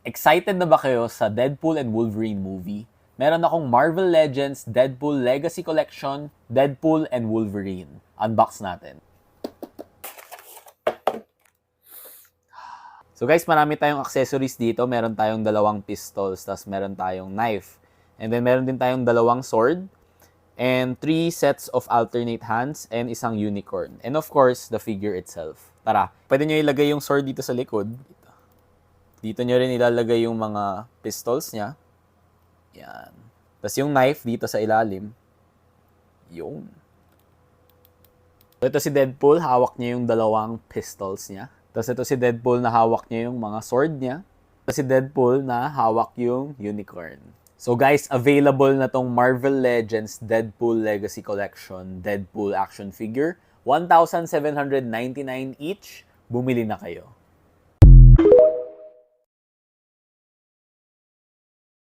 Excited na ba kayo sa Deadpool and Wolverine movie? Meron akong Marvel Legends Deadpool Legacy Collection, Deadpool and Wolverine. Unbox natin. So guys, marami tayong accessories dito. Meron tayong dalawang pistols, tas meron tayong knife. And then meron din tayong dalawang sword, and 3 sets of alternate hands, and isang unicorn. And of course, the figure itself. Tara, pwede nyo ilagay yung sword dito sa likod. Dito nyo rin ilalagay yung mga pistols niya. Yan. Tapos yung knife dito sa ilalim. Yung. So ito si Deadpool, hawak niya yung dalawang pistols niya. Tapos ito si Deadpool na hawak niya yung mga sword niya. Tapos si Deadpool na hawak yung unicorn. So guys, available na tong Marvel Legends Deadpool Legacy Collection Deadpool action figure. 1,799 each. Bumili na kayo.